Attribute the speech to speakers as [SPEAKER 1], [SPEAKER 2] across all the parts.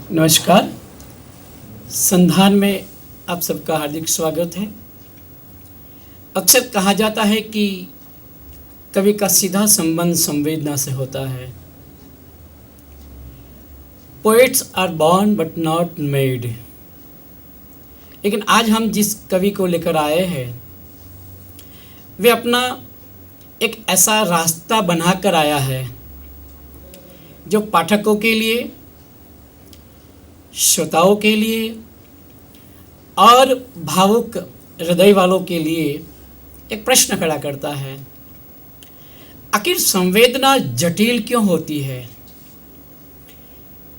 [SPEAKER 1] नमस्कार। संधान में आप सबका हार्दिक स्वागत है। अक्सर कहा जाता है कि कवि का सीधा संबंध संवेदना से होता है। Poets are born but not made. लेकिन आज हम जिस कवि को लेकर आए हैं वे अपना एक ऐसा रास्ता बनाकर आया है जो पाठकों के लिए, श्रोताओं के लिए और भावुक हृदय वालों के लिए एक प्रश्न खड़ा करता है। आखिर संवेदना जटिल क्यों होती है?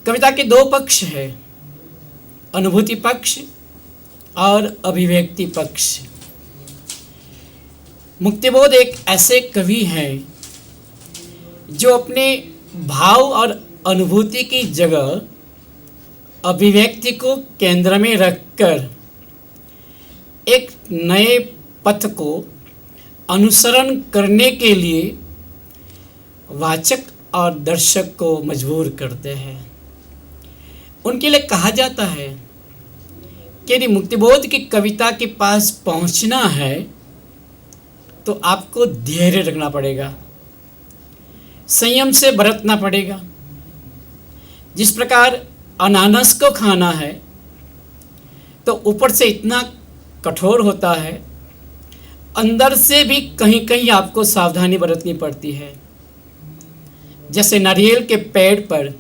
[SPEAKER 1] कविता के दो पक्ष हैं, अनुभूति पक्ष और अभिव्यक्ति पक्ष। मुक्तिबोध एक ऐसे कवि हैं जो अपने भाव और अनुभूति की जगह अभिव्यक्ति को केंद्र में रखकर एक नए पथ को अनुसरण करने के लिए वाचक और दर्शक को मजबूर करते हैं। उनके लिए कहा जाता है कि यदि मुक्तिबोध की कविता के पास पहुंचना है तो आपको धैर्य रखना पड़ेगा, संयम से बरतना पड़ेगा। जिस प्रकार अनानास को खाना है तो ऊपर से इतना कठोर होता है, अंदर से भी कहीं कहीं आपको सावधानी बरतनी पड़ती है। जैसे नारियल के पेड़ पर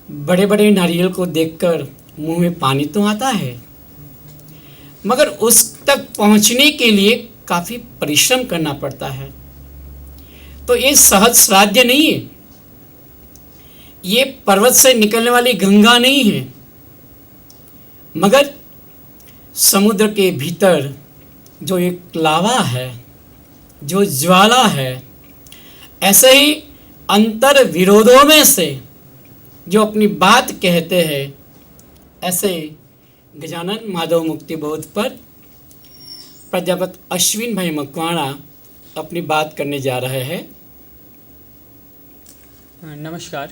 [SPEAKER 1] बड़े बड़े नारियल को देखकर मुंह में पानी तो आता है, मगर उस तक पहुंचने के लिए काफ़ी परिश्रम करना पड़ता है। तो ये सहज साध्य नहीं है, ये पर्वत से निकलने वाली गंगा नहीं है, मगर समुद्र के भीतर जो एक लावा है, जो ज्वाला है, ऐसे ही अंतर विरोधों में से जो अपनी बात कहते हैं, ऐसे गजानन माधव मुक्तिबोध पर प्राध्यापक अश्विन भाई मकवाणा अपनी बात करने जा रहे हैं।
[SPEAKER 2] नमस्कार।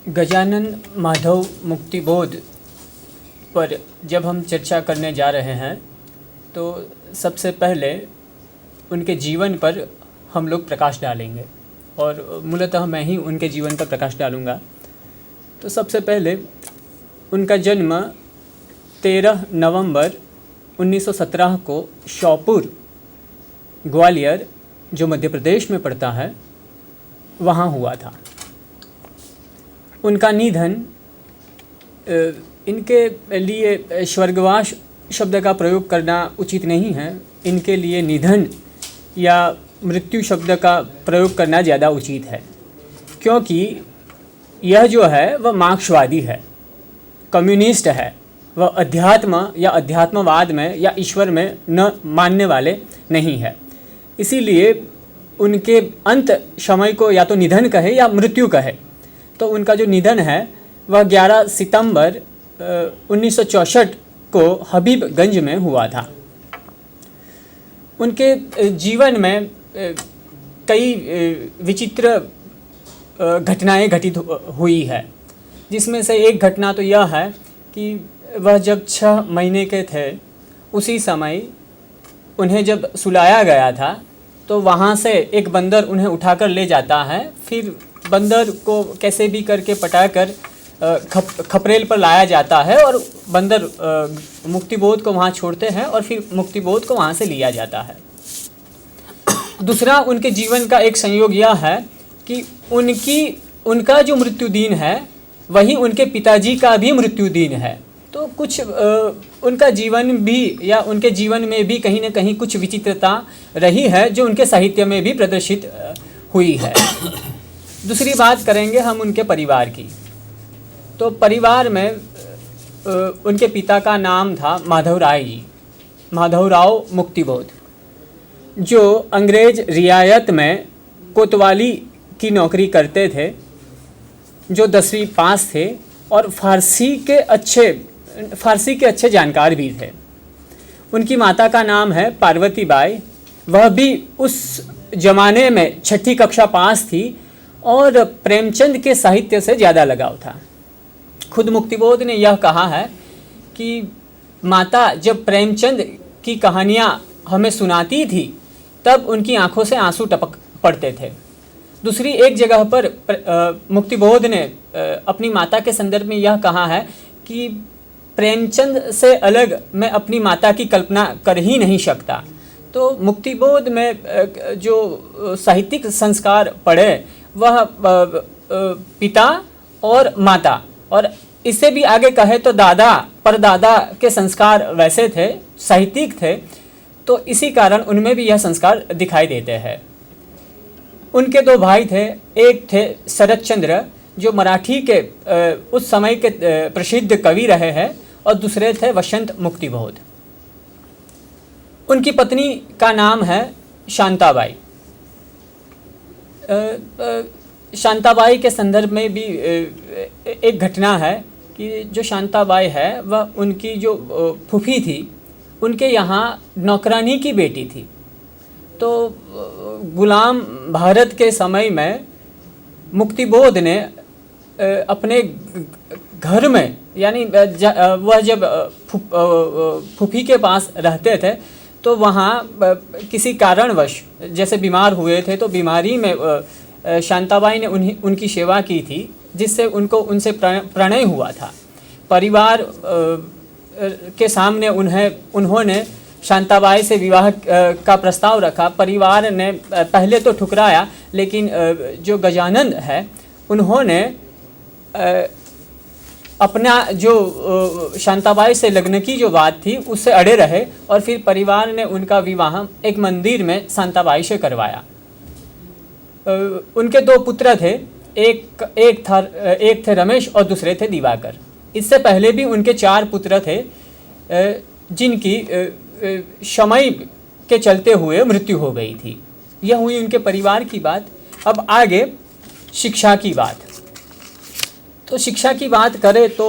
[SPEAKER 2] गजानन माधव मुक्तिबोध पर जब हम चर्चा करने जा रहे हैं तो सबसे पहले उनके जीवन पर हम लोग प्रकाश डालेंगे और मूलतः मैं ही उनके जीवन पर प्रकाश डालूँगा। तो सबसे पहले उनका जन्म 13 नवंबर 1917 को श्योपुर, ग्वालियर जो मध्य प्रदेश में पड़ता है, वहाँ हुआ था। उनका निधन, इनके लिए स्वर्गवास शब्द का प्रयोग करना उचित नहीं है, इनके लिए निधन या मृत्यु शब्द का प्रयोग करना ज़्यादा उचित है, क्योंकि यह जो है वह मार्क्सवादी है, कम्युनिस्ट है, वह अध्यात्म या अध्यात्मवाद में या ईश्वर में न मानने वाले नहीं है। इसीलिए उनके अंत समय को या तो निधन कहे या मृत्यु कहे। तो उनका जो निधन है वह 11 सितंबर 1964 को हबीबगंज में हुआ था। उनके जीवन में कई विचित्र घटनाएं घटित हुई है, जिसमें से एक घटना तो यह है कि वह जब 6 महीने के थे उसी समय उन्हें जब सुलाया गया था तो वहाँ से एक बंदर उन्हें उठाकर ले जाता है। फिर बंदर को कैसे भी करके पटाकर खपरेल पर लाया जाता है और बंदर मुक्तिबोध को वहाँ छोड़ते हैं और फिर मुक्तिबोध को वहाँ से लिया जाता है। दूसरा उनके जीवन का एक संयोग यह है कि उनका जो मृत्यु दिन है वही उनके पिताजी का भी मृत्यु दिन है। तो कुछ उनका जीवन भी या उनके जीवन में भी कहीं न कहीं कुछ विचित्रता रही है जो उनके साहित्य में भी प्रदर्शित हुई है। दूसरी बात करेंगे हम उनके परिवार की। तो परिवार में उनके पिता का नाम था माधवराय जी, माधवराव मुक्तिबोध, जो अंग्रेज रियायत में कोतवाली की नौकरी करते थे, जो 10वीं पास थे और फारसी के अच्छे जानकार भी थे। उनकी माता का नाम है पार्वती बाई, वह भी उस ज़माने में 6ठी कक्षा पास थी और प्रेमचंद के साहित्य से ज़्यादा लगाव था। खुद मुक्तिबोध ने यह कहा है कि माता जब प्रेमचंद की कहानियाँ हमें सुनाती थी तब उनकी आंखों से आंसू टपक पड़ते थे। दूसरी एक जगह पर मुक्तिबोध ने अपनी माता के संदर्भ में यह कहा है कि प्रेमचंद से अलग मैं अपनी माता की कल्पना कर ही नहीं सकता। तो मुक्तिबोध में जो साहित्यिक संस्कार पड़े वह पिता और माता, और इससे भी आगे कहे तो दादा परदादा के संस्कार वैसे थे, साहित्यिक थे, तो इसी कारण उनमें भी यह संस्कार दिखाई देते हैं। उनके दो भाई थे, एक थे शरद चंद्र जो मराठी के उस समय के प्रसिद्ध कवि रहे हैं, और दूसरे थे वसंत मुक्तिबोध। उनकी पत्नी का नाम है शांताबाई। शांताबाई के संदर्भ में भी एक घटना है कि जो शांताबाई है वह उनकी जो फूफी थी उनके यहाँ नौकरानी की बेटी थी। तो गुलाम भारत के समय में मुक्तिबोध ने अपने घर में, यानी वह जब फूफी के पास रहते थे तो वहाँ किसी कारणवश जैसे बीमार हुए थे, तो बीमारी में शांताबाई ने उनकी सेवा की थी, जिससे उनसे प्रणय हुआ था। परिवार के सामने उन्होंने शांताबाई से विवाह का प्रस्ताव रखा। परिवार ने पहले तो ठुकराया, लेकिन जो गजानंद है उन्होंने अपना जो शांताबाई से लगने की जो बात थी उससे अड़े रहे, और फिर परिवार ने उनका विवाह एक मंदिर में शांताबाई से करवाया। उनके दो पुत्र थे, एक थे रमेश और दूसरे थे दिवाकर। इससे पहले भी उनके 4 पुत्र थे जिनकी समय के चलते हुए मृत्यु हो गई थी। यह हुई उनके परिवार की बात। अब आगे शिक्षा की बात। तो शिक्षा की बात करें तो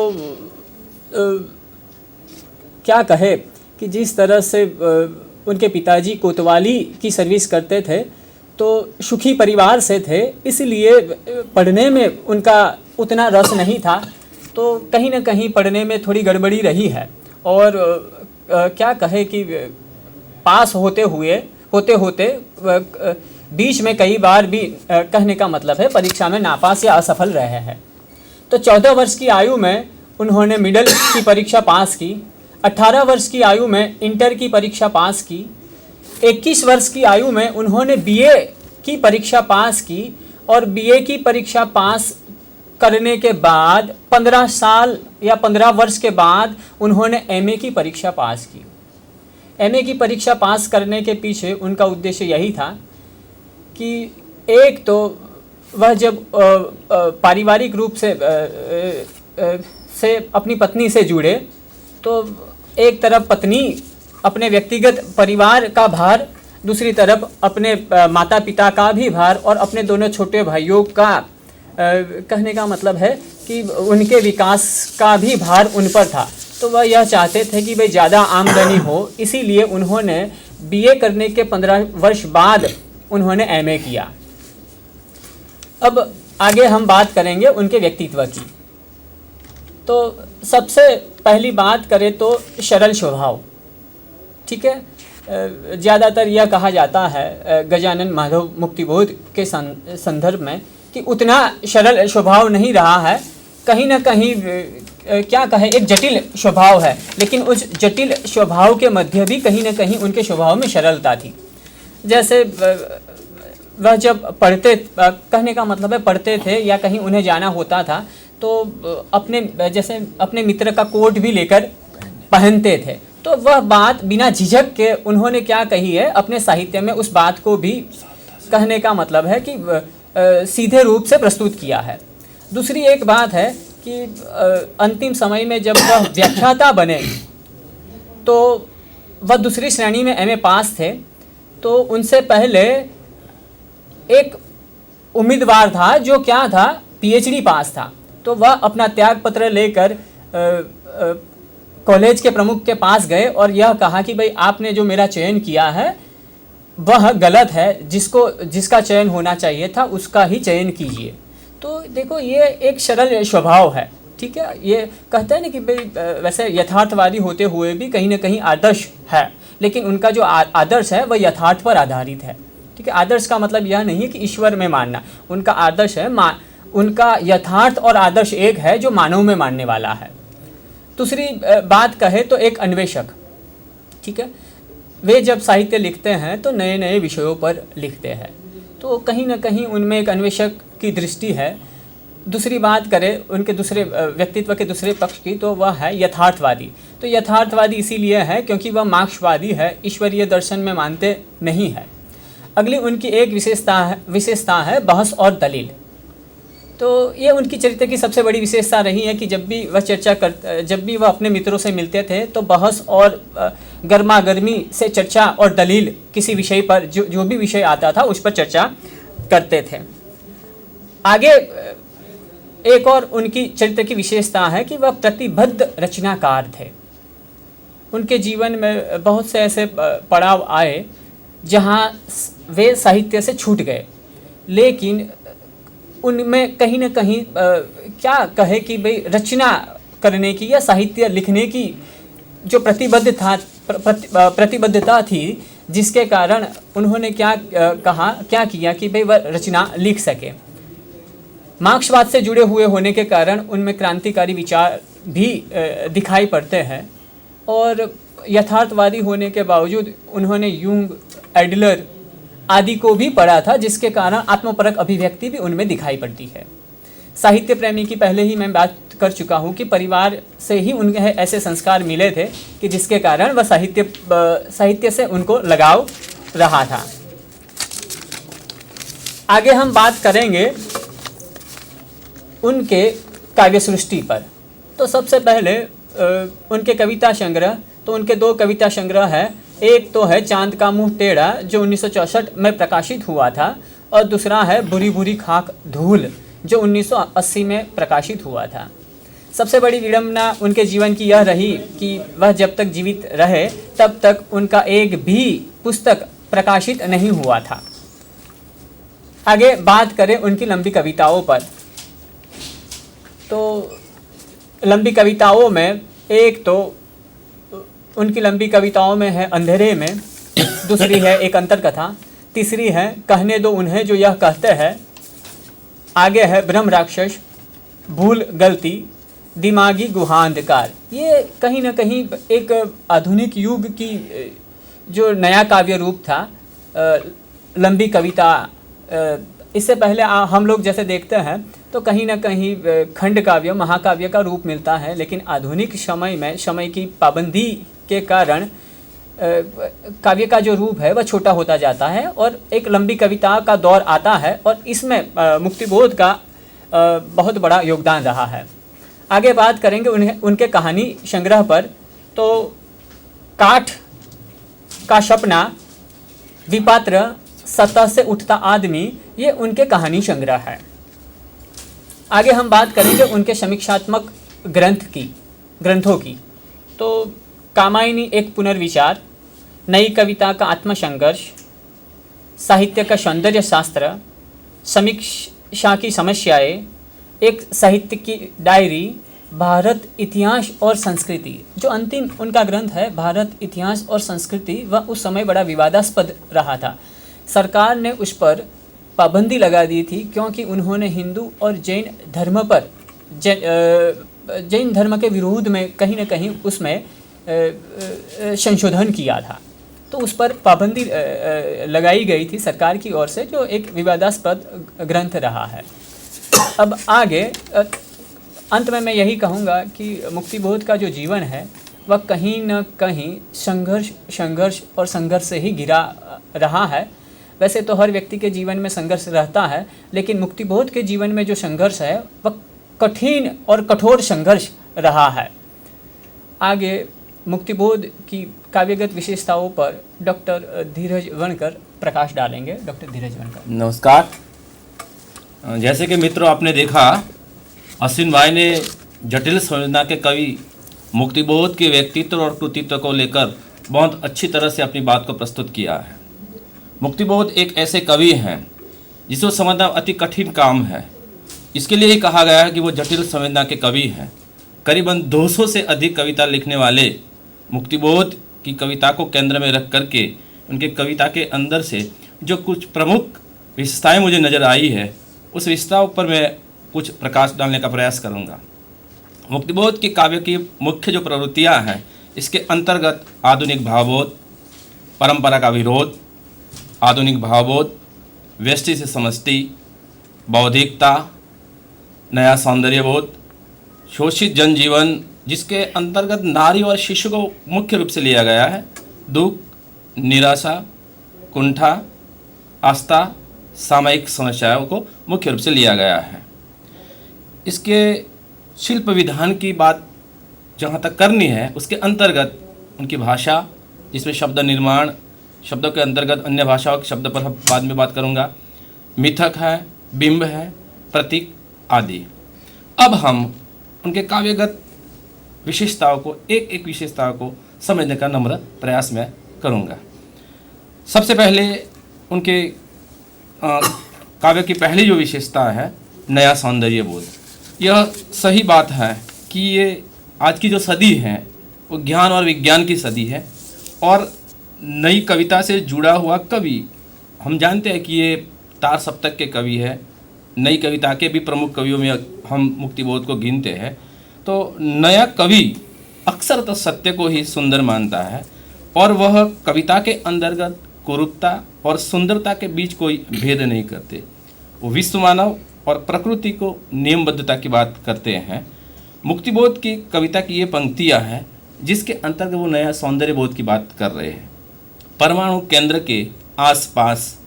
[SPEAKER 2] क्या कहे कि जिस तरह से उनके पिताजी कोतवाली की सर्विस करते थे, तो सुखी परिवार से थे, इसलिए पढ़ने में उनका उतना रस नहीं था। तो कहीं ना कहीं पढ़ने में थोड़ी गड़बड़ी रही है, और क्या कहे कि पास होते होते बीच में कई बार भी कहने का मतलब है परीक्षा में नापास या असफल रहे हैं। तो 14 वर्ष की आयु में उन्होंने मिडिल की परीक्षा पास की, 18 वर्ष की आयु में इंटर की परीक्षा पास की, 21 वर्ष की आयु में उन्होंने बीए की परीक्षा पास की, और बीए की परीक्षा पास करने के बाद 15 साल या 15 वर्ष के बाद उन्होंने एमए की परीक्षा पास की। एमए की परीक्षा पास करने के पीछे उनका उद्देश्य यही था कि एक तो वह जब पारिवारिक रूप से अपनी पत्नी से जुड़े, तो एक तरफ पत्नी अपने व्यक्तिगत परिवार का भार, दूसरी तरफ अपने माता पिता का भी भार, और अपने दोनों छोटे भाइयों का कहने का मतलब है कि उनके विकास का भी भार उन पर था। तो वह यह चाहते थे कि भाई ज़्यादा आमदनी हो, इसीलिए उन्होंने बीए करने के 15 वर्ष बाद उन्होंने एमए किया। अब आगे हम बात करेंगे उनके व्यक्तित्व की। तो सबसे पहली बात करें तो सरल स्वभाव, ठीक है। ज़्यादातर यह कहा जाता है गजानन माधव मुक्तिबोध के संदर्भ में कि उतना सरल स्वभाव नहीं रहा है, कहीं ना कहीं क्या कहे एक जटिल स्वभाव है, लेकिन उस जटिल स्वभाव के मध्य भी कहीं ना कहीं उनके स्वभाव में सरलता थी। जैसे वह जब पढ़ते, कहने का मतलब है पढ़ते थे या कहीं उन्हें जाना होता था तो अपने मित्र का कोट भी लेकर पहनते थे। तो वह बात बिना झिझक के उन्होंने क्या कही है अपने साहित्य में, उस बात को भी कहने का मतलब है कि सीधे रूप से प्रस्तुत किया है। दूसरी एक बात है कि अंतिम समय में जब वह व्याख्याता बने तो वह दूसरी श्रेणी में एमए पास थे। तो उनसे पहले एक उम्मीदवार था जो क्या था, पीएचडी पास था। तो वह अपना त्याग पत्र लेकर कॉलेज के प्रमुख के पास गए और यह कहा कि भाई आपने जो मेरा चयन किया है वह गलत है, जिसका चयन होना चाहिए था उसका ही चयन कीजिए। तो देखो ये एक सरल स्वभाव है, ठीक है। ये कहते हैं ना कि भाई वैसे यथार्थवादी होते हुए भी कहीं ना कहीं आदर्श है, लेकिन उनका जो आदर्श है वह यथार्थ पर आधारित है, ठीक है। आदर्श का मतलब यह नहीं है कि ईश्वर में मानना, उनका आदर्श है उनका यथार्थ और आदर्श एक है जो मानव में मानने वाला है। दूसरी बात कहे तो एक अन्वेषक, ठीक है, वे जब साहित्य लिखते हैं तो नए नए विषयों पर लिखते हैं, तो कहीं ना कहीं उनमें एक अन्वेषक की दृष्टि है। दूसरी बात करें उनके दूसरे व्यक्तित्व के दूसरे पक्ष की, तो वह है यथार्थवादी। तो यथार्थवादी इसीलिए है क्योंकि वह मार्क्सवादी है, ईश्वरीय दर्शन में मानते नहीं है। अगली उनकी एक विशेषता है बहस और दलील। तो ये उनकी चरित्र की सबसे बड़ी विशेषता रही है कि जब भी वह अपने मित्रों से मिलते थे तो बहस और गर्मा गर्मी से चर्चा और दलील किसी विषय पर जो भी विषय आता था उस पर चर्चा करते थे। आगे एक और उनकी चरित्र की विशेषता है कि वह प्रतिबद्ध रचनाकार थे। उनके जीवन में बहुत से ऐसे पड़ाव आए जहाँ वे साहित्य से छूट गए, लेकिन उनमें कहीं ना कहीं क्या कहे कि भाई रचना करने की या साहित्य लिखने की जो प्रतिबद्धता थी, जिसके कारण उन्होंने क्या किया कि भाई वह रचना लिख सके। मार्क्सवाद से जुड़े हुए होने के कारण उनमें क्रांतिकारी विचार भी दिखाई पड़ते हैं, और यथार्थवादी होने के बावजूद उन्होंने यूंग, एडलर आदि को भी पढ़ा था, जिसके कारण आत्मपरक अभिव्यक्ति भी उनमें दिखाई पड़ती है। साहित्य प्रेमी की पहले ही मैं बात कर चुका हूँ कि परिवार से ही उन्हें ऐसे संस्कार मिले थे कि जिसके कारण वह साहित्य से उनको लगाव रहा था। आगे हम बात करेंगे उनके काव्य सृष्टि पर। तो सबसे पहले उनके कविता संग्रह, तो उनके दो कविता संग्रह है। एक तो है चांद का मुंह टेढ़ा जो 1964 में प्रकाशित हुआ था, और दूसरा है बुरी बुरी खाक धूल जो 1980 में प्रकाशित हुआ था। सबसे बड़ी विडंबना उनके जीवन की यह रही कि वह जब तक जीवित रहे तब तक उनका एक भी पुस्तक प्रकाशित नहीं हुआ था। आगे बात करें उनकी लंबी कविताओं पर, तो लंबी कविताओं में एक तो उनकी लंबी कविताओं में है अंधेरे में, दूसरी है एक अंतर कथा, तीसरी है कहने दो उन्हें जो यह कहते हैं, आगे है ब्रह्म राक्षस, भूल गलती, दिमागी गुहांधकार। ये कहीं ना कहीं एक आधुनिक युग की जो नया काव्य रूप था लंबी कविता। इससे पहले हम लोग जैसे देखते हैं तो कहीं ना कहीं खंड काव्य, महाकाव्य का रूप मिलता है, लेकिन आधुनिक समय में समय की पाबंदी के कारण काव्य का जो रूप है वह छोटा होता जाता है और एक लंबी कविता का दौर आता है, और इसमें मुक्तिबोध का बहुत बड़ा योगदान रहा है। आगे बात करेंगे उनके कहानी संग्रह पर, तो काठ का सपना, विपात्र, सतह से उठता आदमी, ये उनके कहानी संग्रह है। आगे हम बात करेंगे उनके समीक्षात्मक ग्रंथों की, तो कामायनी एक पुनर्विचार, नई कविता का आत्मसंघर्ष, साहित्य का सौंदर्य शास्त्र, समीक्षा की समस्याएं, एक साहित्य की डायरी, भारत इतिहास और संस्कृति। जो अंतिम उनका ग्रंथ है भारत इतिहास और संस्कृति, वह उस समय बड़ा विवादास्पद रहा था। सरकार ने उस पर पाबंदी लगा दी थी क्योंकि उन्होंने हिंदू और जैन धर्म पर जैन धर्म के विरोध में कहीं न कहीं उसमें संशोधन किया था, तो उस पर पाबंदी लगाई गई थी सरकार की ओर से, जो एक विवादास्पद ग्रंथ रहा है। अब आगे अंत में मैं यही कहूँगा कि मुक्तिबोध का जो जीवन है वह कहीं न कहीं संघर्ष और संघर्ष से ही घिरा रहा है। वैसे तो हर व्यक्ति के जीवन में संघर्ष रहता है, लेकिन मुक्तिबोध के जीवन में जो संघर्ष है वह कठिन और कठोर संघर्ष रहा है। आगे मुक्तिबोध की काव्यगत विशेषताओं पर डॉक्टर धीरज वनकर प्रकाश डालेंगे। डॉक्टर धीरज वनकर।
[SPEAKER 3] नमस्कार। जैसे कि मित्रों आपने देखा, अश्विन भाई ने जटिल संवेदना के कवि मुक्तिबोध के व्यक्तित्व और कृतित्व को लेकर बहुत अच्छी तरह से अपनी बात को प्रस्तुत किया है। मुक्तिबोध एक ऐसे कवि हैं जिसको समझना अति कठिन काम है। इसके लिए ही कहा गया है कि वो जटिल संवेदना के कवि हैं। करीबन 200 से अधिक कविता लिखने वाले मुक्तिबोध की कविता को केंद्र में रख करके उनके कविता के अंदर से जो कुछ प्रमुख विशेषताएं मुझे नज़र आई है, उस विशेषताओं पर मैं कुछ प्रकाश डालने का प्रयास करूंगा। मुक्तिबोध की काव्य की मुख्य जो प्रवृत्तियां हैं, इसके अंतर्गत आधुनिक भावबोध, परंपरा का विरोध, आधुनिक भावबोध, व्यष्टि से समष्टि, बौद्धिकता, नया सौंदर्यबोध, शोषित जनजीवन, जिसके अंतर्गत नारी और शिशु को मुख्य रूप से लिया गया है, दुख, निराशा, कुंठा, आस्था, सामायिक समस्याओं को मुख्य रूप से लिया गया है। इसके शिल्प विधान की बात जहाँ तक करनी है, उसके अंतर्गत उनकी भाषा, जिसमें शब्द निर्माण, शब्दों के अंतर्गत अन्य भाषाओं के शब्द पर बाद में बात करूँगा, मिथक है, बिंब है, प्रतीक आदि। अब हम उनके काव्यगत विशेषताओं को एक एक विशेषताओं को समझने का नम्र प्रयास मैं करूँगा। सबसे पहले उनके काव्य की पहली जो विशेषता है, नया सौंदर्य बोध। यह सही बात है कि ये आज की जो सदी है वो ज्ञान और विज्ञान की सदी है, और नई कविता से जुड़ा हुआ कवि, हम जानते हैं कि ये तार सप्तक के कवि है। नई कविता के भी प्रमुख कवियों में हम मुक्तिबोध को गिनते हैं। तो नया कवि अक्सर तो सत्य को ही सुंदर मानता है, और वह कविता के अंतर्गत कुरूपता और सुंदरता के बीच कोई भेद नहीं करते। वो विश्व मानव और प्रकृति को नियमबद्धता की बात करते हैं। मुक्तिबोध की कविता की ये पंक्तियाँ हैं जिसके अंतर्गत वो नया सौंदर्य बोध की बात कर रहे हैं। परमाणु केंद्र के आसपास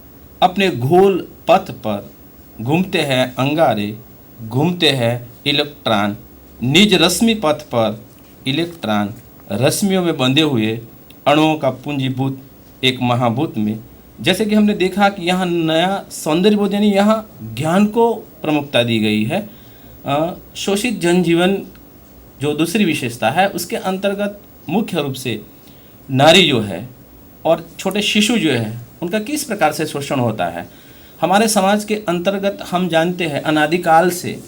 [SPEAKER 3] अपने गोल पथ पर घूमते हैं अंगारे, घूमते हैं इलेक्ट्रॉन, निज रश्मि पथ पर इलेक्ट्रॉन, रश्मियों में बंधे हुए अणुओं का पूंजीभूत एक महाभूत में। जैसे कि हमने देखा कि यहाँ नया सौंदर्य बोध यानी यहाँ ज्ञान को प्रमुखता दी गई है। शोषित जनजीवन जो दूसरी विशेषता है, उसके अंतर्गत मुख्य रूप से नारी जो है और छोटे शिशु जो है, उनका किस प्रकार से शोषण होता है। हमारे समाज के अंतर्गत हम जानते हैं अनादिकाल से